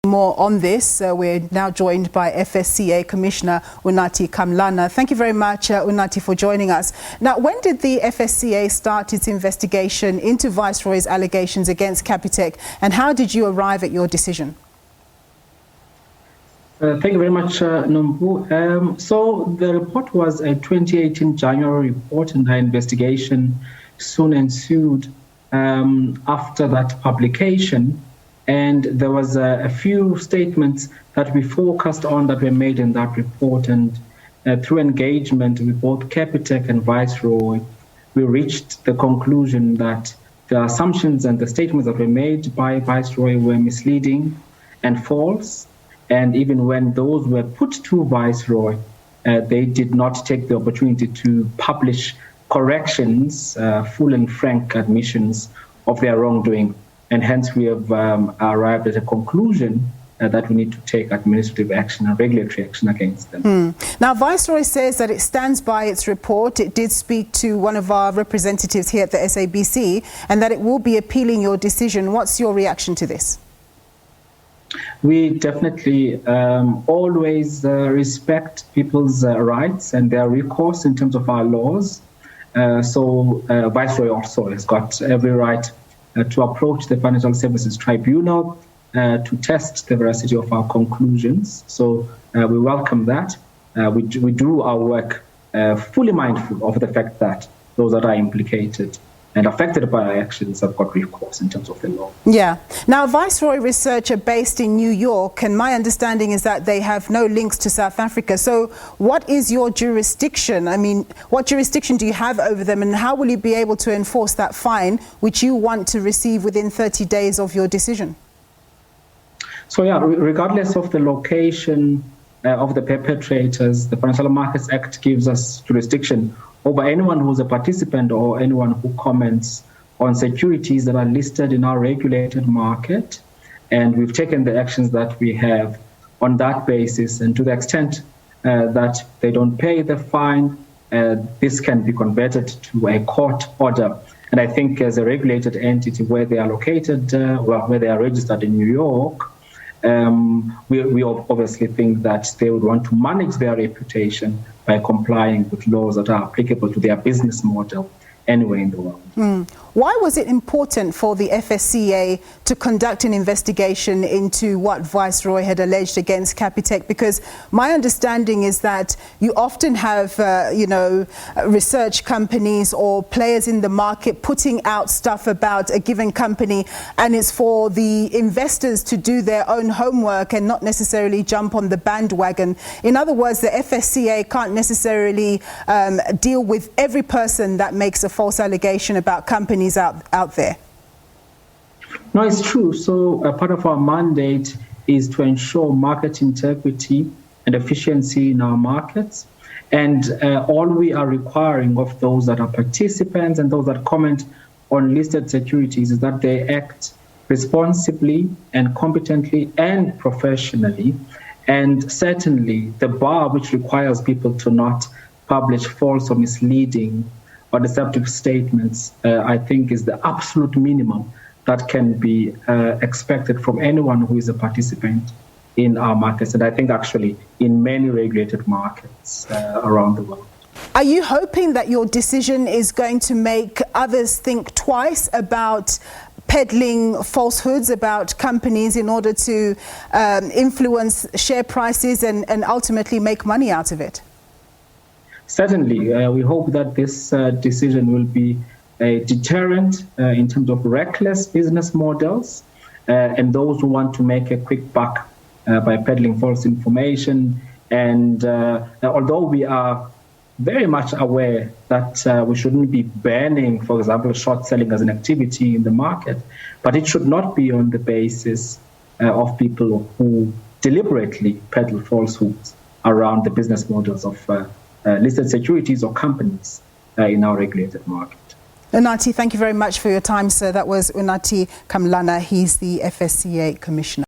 More on this, we're now joined by FSCA Commissioner Unathi Kamlana. Thank you very much, Unathi, for joining us. Now, when did the FSCA start its investigation into Viceroy's allegations against Capitec, and how did you arrive at your decision? Thank you very much, Nombu. So the report was a 2018 January report, and the investigation soon ensued after that publication. And there was a few statements that we focused on that were made in that report. And through engagement with both Capitec and Viceroy, we reached the conclusion that the assumptions and the statements that were made by Viceroy were misleading and false. And even when those were put to Viceroy, they did not take the opportunity to publish corrections, full and frank admissions of their wrongdoing. And hence we have arrived at a conclusion that we need to take administrative action and regulatory action against them. Now, Viceroy says that it stands by its report. It did speak to one of our representatives here at the SABC, and that it will be appealing your decision. What's your reaction to this? We definitely always respect people's rights and their recourse in terms of our laws. So Viceroy also has got every right to approach the Financial Services Tribunal to test the veracity of our conclusions. So we welcome that. We do our work fully mindful of the fact that those that are implicated and affected by our actions have got recourse in terms of the law. Yeah. Now, Viceroy Research are based in New York, and my understanding is that they have no links to South Africa. So what is your jurisdiction? I mean, what jurisdiction do you have over them, and how will you be able to enforce that fine, which you want to receive within 30 days of your decision? So, yeah, regardless of the location of the perpetrators, the Financial Markets Act gives us jurisdiction over anyone who's a participant or anyone who comments on securities that are listed in our regulated market. And we've taken the actions that we have on that basis. And to the extent that they don't pay the fine, this can be converted to a court order. And I think as a regulated entity where they are located, where they are registered in New York, we obviously think that they would want to manage their reputation by complying with laws that are applicable to their business model anywhere in the world. Why was it important for the FSCA to conduct an investigation into what Viceroy had alleged against Capitec? Because my understanding is that you often have, research companies or players in the market putting out stuff about a given company, and it's for the investors to do their own homework and not necessarily jump on the bandwagon. In other words, the FSCA can't necessarily deal with every person that makes a false allegation about companies out there. No, it's true. So part of our mandate is to ensure market integrity and efficiency in our markets. And all we are requiring of those that are participants and those that comment on listed securities is that they act responsibly and competently and professionally. And certainly the bar which requires people to not publish false or misleading or deceptive statements, I think is the absolute minimum that can be expected from anyone who is a participant in our markets. And I think actually in many regulated markets around the world. Are you hoping that your decision is going to make others think twice about peddling falsehoods about companies in order to influence share prices and ultimately make money out of it? Certainly, we hope that this decision will be a deterrent in terms of reckless business models and those who want to make a quick buck by peddling false information. And although we are very much aware that we shouldn't be banning, for example, short selling as an activity in the market, but it should not be on the basis of people who deliberately peddle falsehoods around the business models of listed securities or companies in our regulated market. Unathi, thank you very much for your time, sir. That was Unathi Kamlana. He's the FSCA Commissioner.